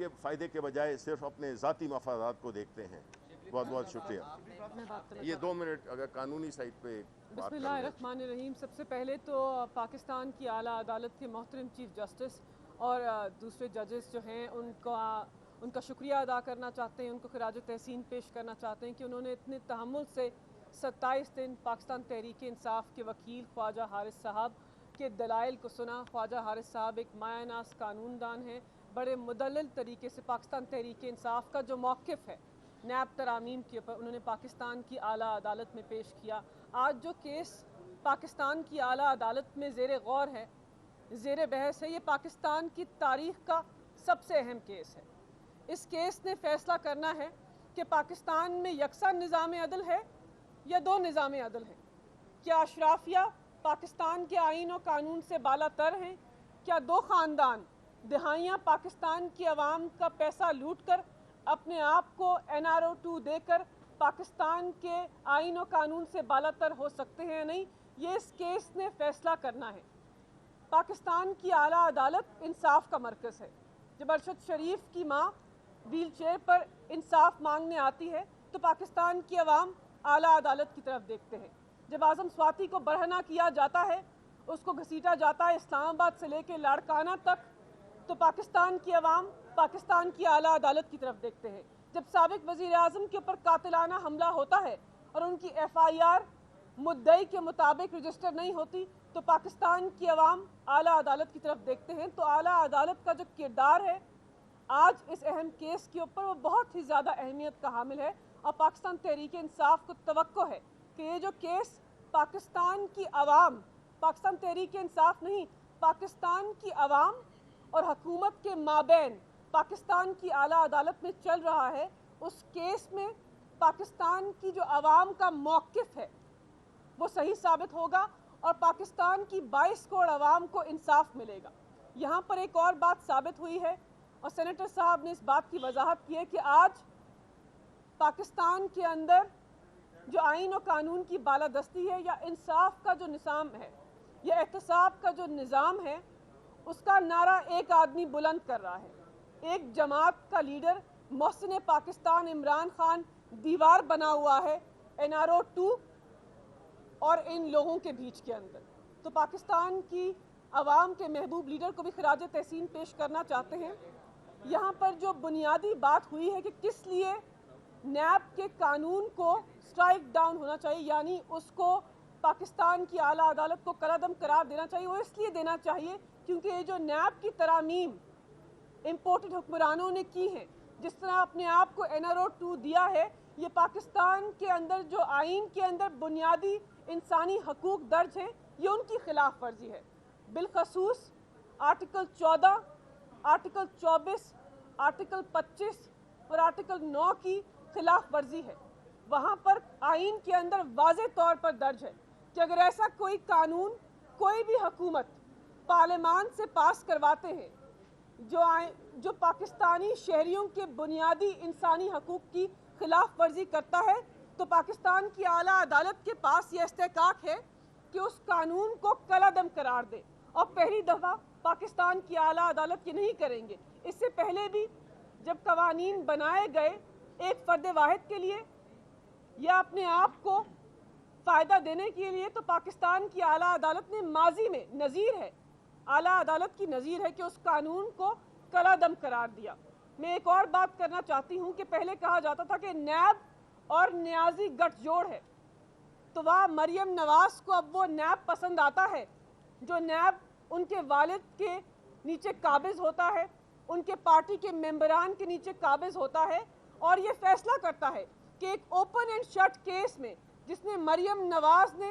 کے فائدے کے بجائے صرف اپنے ذاتی مفادات کو دیکھتے ہیں. بہت بہت شکریہ. یہ 2 منٹ اگر قانونی سائٹ پہ بسم اللہ الرحمن الرحیم. سب سے پہلے تو پاکستان کی اعلیٰ عدالت کے محترم چیف جسٹس اور دوسرے ججز جو ہیں ان کا شکریہ ادا کرنا چاہتے ہیں, ان کو خراج تحسین پیش کرنا چاہتے ہیں کہ انہوں نے اتنے تحمل سے 27 دن پاکستان تحریک انصاف کے وکیل خواجہ حارث صاحب کے دلائل کو سنا. خواجہ حارث صاحب ایک مایہ ناز قانون دان ہیں. بڑے مدلل طریقے سے پاکستان تحریک انصاف کا جو موقف ہے نیب ترامیم کے اوپر انہوں نے پاکستان کی اعلیٰ عدالت میں پیش کیا. آج جو کیس پاکستان کی اعلیٰ عدالت میں زیر غور ہے, زیر بحث ہے, یہ پاکستان کی تاریخ کا سب سے اہم کیس ہے. اس کیس نے فیصلہ کرنا ہے کہ پاکستان میں یکساں نظام عدل ہے یا 2 نظام عدل ہیں. کیا اشرافیہ پاکستان کے آئین و قانون سے بالا تر ہیں؟ کیا 2 خاندان دہائیاں پاکستان کی عوام کا پیسہ لوٹ کر اپنے آپ کو NRO 2 دے کر پاکستان کے آئین و قانون سے بالا تر ہو سکتے ہیں یا نہیں؟ یہ اس کیس نے فیصلہ کرنا ہے. پاکستان کی اعلیٰ عدالت انصاف کا مرکز ہے. جب ارشد شریف کی ماں ویل چیئر پر انصاف مانگنے آتی ہے تو پاکستان کی عوام اعلیٰ عدالت کی طرف دیکھتے ہیں. جب اعظم سواتی کو برہنہ کیا جاتا ہے, اس کو گھسیٹا جاتا ہے اسلام آباد سے لے کے لاڑکانہ تک, تو پاکستان کی عوام پاکستان کی اعلیٰ عدالت کی طرف دیکھتے ہیں. جب سابق وزیر اعظم کے اوپر قاتلانہ حملہ ہوتا ہے اور ان کی FIR مدعی کے مطابق رجسٹر نہیں ہوتی تو پاکستان کی عوام اعلیٰ عدالت کی طرف دیکھتے ہیں. تو اعلیٰ عدالت کا جو کردار ہے آج اس اہم کیس کے اوپر وہ بہت ہی زیادہ اہمیت کا حامل ہے, اور پاکستان تحریک انصاف کو توقع ہے کہ یہ جو کیس پاکستان کی عوام, پاکستان تحریک انصاف نہیں, پاکستان کی عوام اور حکومت کے مابین پاکستان کی اعلیٰ عدالت میں چل رہا ہے, اس کیس میں پاکستان کی جو عوام کا موقف ہے وہ صحیح ثابت ہوگا اور پاکستان کی 22 کروڑ عوام کو انصاف ملے گا. یہاں پر ایک اور بات ثابت ہوئی ہے اور سینیٹر صاحب نے اس بات کی وضاحت کی ہے کہ آج پاکستان کے اندر جو آئین و قانون کی بالادستی ہے یا انصاف کا جو نظام ہے یا احتساب کا جو نظام ہے, اس کا نعرہ ایک آدمی بلند کر رہا ہے. ایک جماعت کا لیڈر محسن پاکستان عمران خان دیوار بنا ہوا ہے NRO 2 اور ان لوگوں کے بیچ کے اندر. تو پاکستان کی عوام کے محبوب لیڈر کو بھی خراج تحسین پیش کرنا چاہتے ہیں. یہاں پر جو بنیادی بات ہوئی ہے کہ کس لیے نیب کے قانون کو سٹرائک ڈاؤن ہونا چاہیے, یعنی اس کو پاکستان کی اعلیٰ عدالت کو کالعدم قرار دینا چاہیے, وہ اس لیے دینا چاہیے کیونکہ یہ جو نیب کی ترامیم امپورٹڈ حکمرانوں نے کی ہیں, جس طرح اپنے آپ کو NRO 2 دیا ہے, یہ پاکستان کے اندر جو آئین کے اندر بنیادی انسانی حقوق درج ہیں یہ ان کی خلاف ورزی ہے. بالخصوص آرٹیکل 14, آرٹیکل 24, آرٹیکل 25 اور آرٹیکل 9 کی خلاف ورزی ہے. وہاں پر آئین کے اندر واضح طور پر درج ہے کہ اگر ایسا کوئی قانون کوئی بھی حکومت پارلیمان سے پاس کرواتے ہیں جو پاکستانی شہریوں کے بنیادی انسانی حقوق کی خلاف ورزی کرتا ہے, تو پاکستان کی اعلیٰ عدالت کے پاس یہ استحقاق ہے کہ اس قانون کو کالعدم قرار دے. اور پہلی دفعہ پاکستان کی اعلیٰ عدالت یہ نہیں کریں گے. اس سے پہلے بھی جب قوانین بنائے گئے ایک فرد واحد کے لیے یا اپنے آپ کو فائدہ دینے کے لیے, تو پاکستان کی اعلیٰ عدالت نے ماضی میں نظیر ہے, اعلیٰ عدالت کی نظیر ہے کہ اس قانون کو کالعدم قرار دیا. میں ایک اور بات کرنا چاہتی ہوں کہ پہلے کہا جاتا تھا کہ نیب اور نیازی گٹھ جوڑ ہے, تو وہ مریم نواز کو اب وہ نیب پسند آتا ہے جو نیب ان کے والد کے نیچے قابض ہوتا ہے, ان کے پارٹی کے ممبران کے نیچے قابض ہوتا ہے, اور یہ فیصلہ کرتا ہے کہ ایک اوپن اینڈ شٹ کیس میں جس میں مریم نواز نے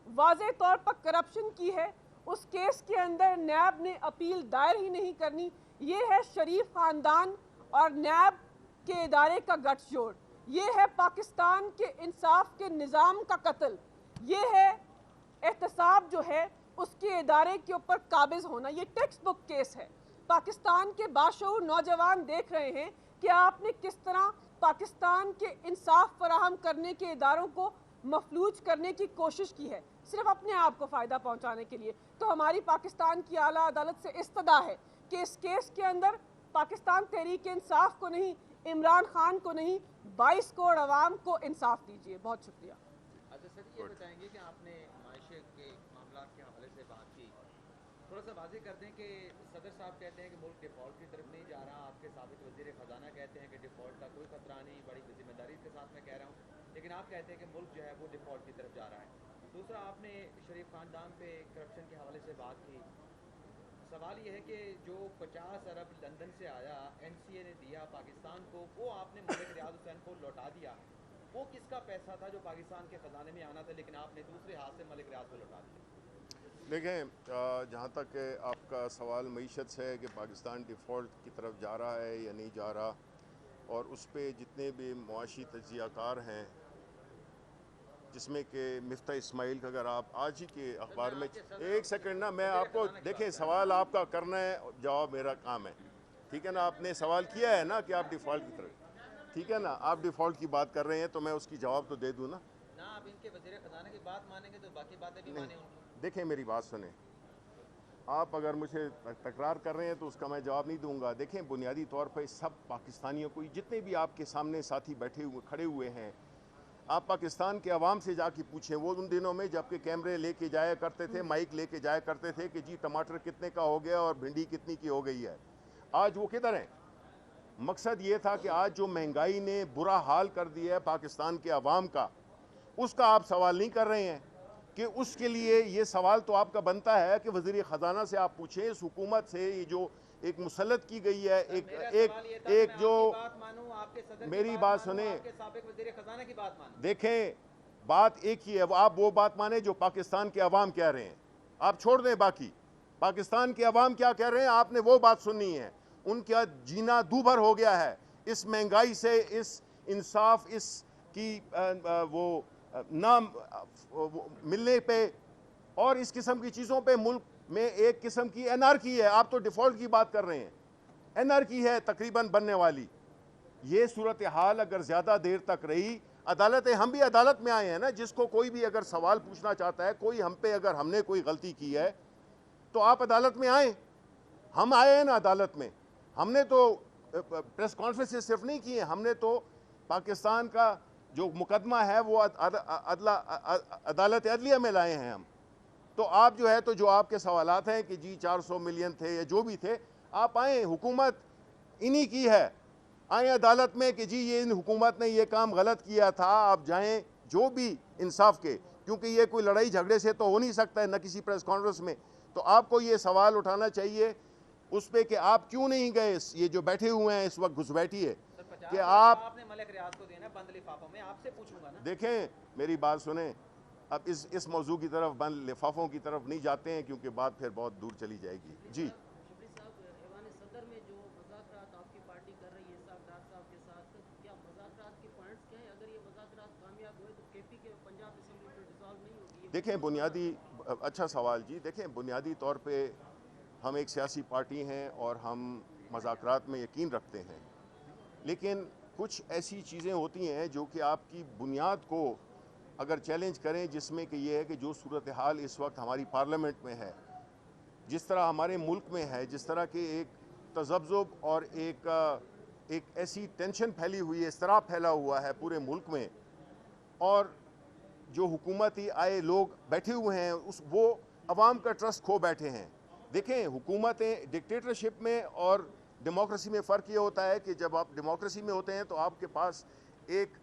واضح طور پر کرپشن کی ہے, اس کیس کے اندر نیب نے اپیل دائر ہی نہیں کرنی. یہ ہے شریف خاندان اور نیب کے ادارے کا گٹھ جوڑ, یہ ہے پاکستان کے انصاف کے نظام کا قتل, یہ ہے احتساب جو ہے اس کے ادارے کے اوپر قابض ہونا. یہ ٹیکسٹ بک کیس ہے. پاکستان کے باشعور نوجوان دیکھ رہے ہیں کہ آپ نے کس طرح پاکستان کے انصاف فراہم کرنے کے اداروں کو مفلوج کرنے کی کوشش کی ہے صرف اپنے آپ کو فائدہ پہنچانے کے لیے. تو ہماری پاکستان کی اعلیٰ عدالت سے استدعا ہے کہ اس کیس کے اندر पाकिस्तान तहरीक इंसाफ को नहीं, इमरान खान को नहीं, 22 करोड़ अवाम को इंसाफ दीजिए। बहुत शुक्रिया। अच्छा सर, ये बताएंगे कि आपने मायशे के मामला के हवाले से बात की, थोड़ा सा वाज़ेह कर दें कि सदर साहब कहते हैं कि मुल्क डिफ़ॉल्ट की तरफ नहीं जा रहा, आपके साबिक़ वज़ीर ख़जाना कहते हैं कि डिफ़ॉल्ट का कोई ख़तरा नहीं, बड़ी ज़िम्मेदारी के साथ मैं कह रहा हूँ, लेकिन आप कहते हैं कि मुल्क जो है वो डिफ़ॉल्ट की तरफ जा रहा है। दूसरा, आपने शरीफ ख़ानदान पे करप्शन के हवाले से बात की। सवाल ये है कि जो 50 अरब लंदन से आया, NCA ने दिया पाकिस्तान को, वो आपने मलिक रियाज हुसैन को लौटा दिया। वो किसका पैसा था जो पाकिस्तान के ख़जाने में आना था, लेकिन आपने दूसरे हाथ से मलिक रियाज को लौटा दिया? देखें, जहाँ तक आपका सवाल मईशत से है कि पाकिस्तान डिफ़ॉल्ट की तरफ जा रहा है या नहीं जा रहा, और उस पर जितने भी मुआशी तज्ज़ियाकार हैं, जिसमें कि मिफ्ता इस्माइल का अगर आप आज ही के अखबार में, एक सेकंड ना, मैं आपको, देखें सवाल आपका करना है, जवाब मेरा काम है, ठीक है ना। आपने सवाल किया है ना कि आप डिफ़ॉल्ट की तरफ, ठीक है ना, आप डिफ़ॉल्ट की बात कर रहे हैं तो मैं उसकी जवाब तो दे दूँ ना। आप इनके वज़ीर ख़जाना की बात मानेंगे तो बाकी बातें भी माने उनको। देखें मेरी बात सुने, आप अगर मुझे तकरार कर रहे हैं तो उसका मैं जवाब नहीं दूंगा। देखें, बुनियादी तौर पर सब पाकिस्तानियों को, जितने भी आपके सामने साथी बैठे हुए खड़े हुए हैं, आप पाकिस्तान के अवाम से जाके पूछें, वो उन दिनों में जबकि कैमरे लेके जाया करते थे, माइक लेके जाया करते थे कि जी टमाटर कितने का हो गया और भिंडी कितनी की हो गई है, आज वो किधर हैं? मकसद ये था कि आज जो महंगाई ने बुरा हाल कर दिया है पाकिस्तान के अवाम का, उसका आप सवाल नहीं कर रहे हैं। कि उसके लिए ये सवाल तो आपका बनता है कि वज़ीर ख़जाना से आप पूछें, इस हुकूमत से ये जो एक मुसल्लत की गई है, एक जो, मेरी बात सुने, देखें बात एक ही है, आप वो बात माने जो पाकिस्तान के अवाम कह रहे हैं, आप छोड़ दें बाकी। पाकिस्तान के अवाम क्या कह रहे हैं आपने वो बात सुननी है। उनका जीना दूभर हो गया है इस महंगाई से, इस इंसाफ, इस की वो ना मिलने पे और इस किस्म की चीज़ों पे मुल्क में एक किस्म की एनार्की है। आप तो डिफ़ॉल्ट की बात कर रहे हैं, एनार्की है तकरीबन बनने वाली। ये सूरत हाल अगर ज़्यादा देर तक रही, अदालतें, हम भी अदालत में आए हैं ना, जिसको कोई भी अगर सवाल पूछना चाहता है, कोई हम पे अगर हमने कोई गलती की है तो आप अदालत में आए, हम आए हैं ना अदालत में। हमने तो प्रेस कॉन्फ्रेंस सिर्फ नहीं किए, हमने तो पाकिस्तान का जो मुकदमा है वो अदालत अदलिया में लाए हैं हम। तो आप जो है, तो जो आपके सवालात हैं कि जी 400 मिलियन थे या जो भी थे, आप आए, हुकूमत इन्हीं की है, आए अदालत में कि जी ये इन हुकूमत ने ये काम गलत किया था, आप जाएं जो भी इंसाफ के, क्योंकि ये कोई लड़ाई झगड़े से तो हो नहीं सकता है, न किसी प्रेस कॉन्फ्रेंस में। तो आपको ये सवाल उठाना चाहिए उस पर कि आप क्यों नहीं गए, ये जो बैठे हुए हैं इस वक्त घुसपैठी है कि आपने मलिक रियाज को देना बंद लिफाफों में, आपसे पूछूंगा ना। देखें मेरी बात सुने, अब इस मौजू की तरफ, बंद लिफाफों की तरफ नहीं जाते हैं क्योंकि बात फिर बहुत दूर चली जाएगी। जी सदर में जो मुज़ाकरात आपकी पार्टी कर रही है साहब साहब के साथ, क्या मुज़ाकरात के पॉइंट्स क्या हैं? अगर ये मुज़ाकरात कामयाब हुए तो केपी के पंजाब असेंबली में डिसॉल्व नहीं होगी? देखें बुनियादी, अच्छा सवाल जी, देखें बुनियादी तौर पे हम एक सियासी पार्टी हैं और हम मुज़ाकरात में यकीन रखते हैं, लेकिन कुछ ऐसी चीज़ें होती हैं जो कि आपकी बुनियाद को अगर चैलेंज करें, जिसमें कि ये है कि जो सूरत हाल इस वक्त हमारी पार्लियामेंट में है, जिस तरह हमारे मुल्क में है, जिस तरह के एक तज़ब्ज़ुब और एक ऐसी टेंशन फैली हुई है, इस्तराब फैला हुआ है पूरे मुल्क में, और जो हुकूमती आए लोग बैठे हुए हैं वो अवाम का ट्रस्ट खो बैठे हैं। देखें, हुकूमतें डिक्टेटरशिप में और डेमोक्रेसी में फ़र्क ये होता है कि जब आप डेमोक्रेसी में होते हैं तो आपके पास एक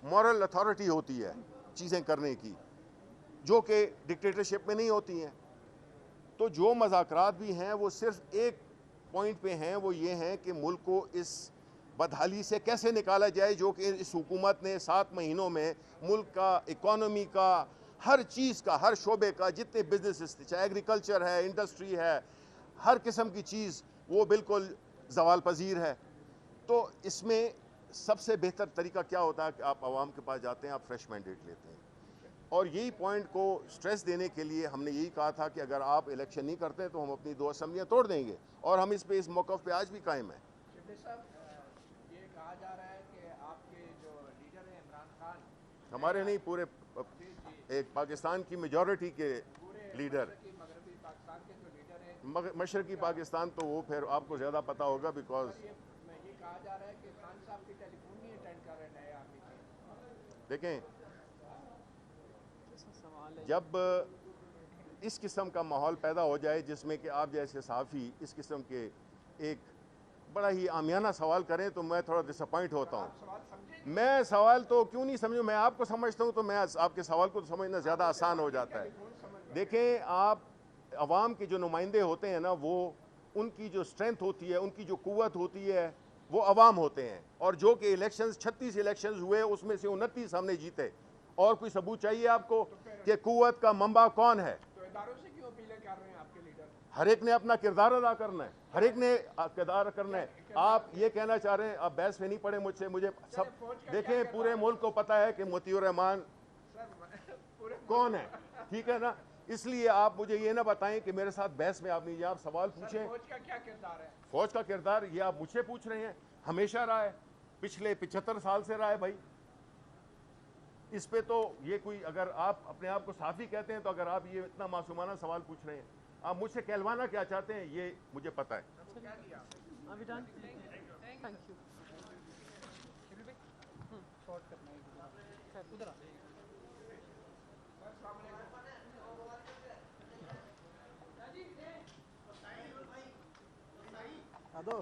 मॉरल अथॉरिटी होती है चीज़ें करने की, जो कि डिक्टेटरशिप में नहीं होती हैं। तो जो मज़ाकरात भी हैं वो सिर्फ एक पॉइंट पे हैं, वो ये हैं कि मुल्क को इस बदहाली से कैसे निकाला जाए, जो कि इस हुकूमत ने 7 महीनों में मुल्क का, इकॉनमी का, हर चीज़ का, हर शोबे का, जितने बिजनेस, चाहे एग्रीकल्चर है, इंडस्ट्री है, हर किस्म की चीज़ वो बिल्कुल ज़वाल पजीर है। तो इसमें सबसे बेहतर तरीका क्या होता है कि आप आवाम के पास जाते हैं, आप फ्रेश मैंडेट लेते हैं, और यही पॉइंट को स्ट्रेस देने के लिए हमने यही कहा था कि अगर आप इलेक्शन नहीं करते तो हम अपनी 2 असेंबलियाँ तोड़ देंगे, और हम इस मौक़िफ़ पे आज भी कायम हैं। ये कहा जा रहा है कि आपके जो लीडर हैं इमरान खान, हमारे नहीं, पूरे एक पाकिस्तान की मेजॉरिटी के लीडर, मशरकी पाकिस्तान तो वो फिर आपको ज़्यादा पता होगा बिकॉज ये कहा जा रहा है कि खान साहब की टेलीफोन नहीं अटेंड कर रहे नए आर्मी के। देखें कैसा सवाल है जब इस किस्म का माहौल पैदा हो जाए जिसमें कि आप जैसे सहाफ़ी इस किस्म के एक बड़ा ही आमियाना सवाल करें तो मैं थोड़ा डिसअपॉइंट होता हूँ। सवाल समझे? मैं सवाल तो क्यों नहीं समझूं, मैं आपको समझता हूँ तो मैं आपके सवाल को तो समझना ज़्यादा आसान हो जाता है। देखें आप अवाम के जो नुमाइंदे होते हैं ना, वो उनकी जो स्ट्रेंथ होती है, उनकी जो कुव्वत होती है, वो अवाम होते हैं। और जो कि इलेक्शंस 36 इलेक्शंस हुए उसमें से 29 हमने जीते। और कोई सबूत चाहिए आपको कि कुव्वत का मंबा कौन है? तो इदारों से क्यों अपीलें कर रहे हैं आपके लीडर? हर एक ने अपना किरदार अदा करना है, हर एक ने किरदार करना है। आप ये कहना चाह रहे हैं, आप बहस में नहीं पड़े मुझसे, मुझे सब देखें पूरे मुल्क को पता है कि मोतियुर रहमान कौन है, ठीक है ना। इसलिए आप मुझे ये ना बताएं कि मेरे साथ बहस में आप नहीं, आप सवाल पूछें। फौज का क्या किरदार है? फौज का किरदार ये आप मुझसे पूछ रहे हैं, हमेशा रहा है, पिछले 75 साल से रहा है भाई। इस पे तो ये कोई, अगर आप अपने आप को साफी कहते हैं तो अगर आप ये इतना मासूमाना सवाल पूछ रहे हैं, आप मुझसे कहलवाना क्या चाहते हैं ये मुझे पता है। अभी डन थैंक यू दो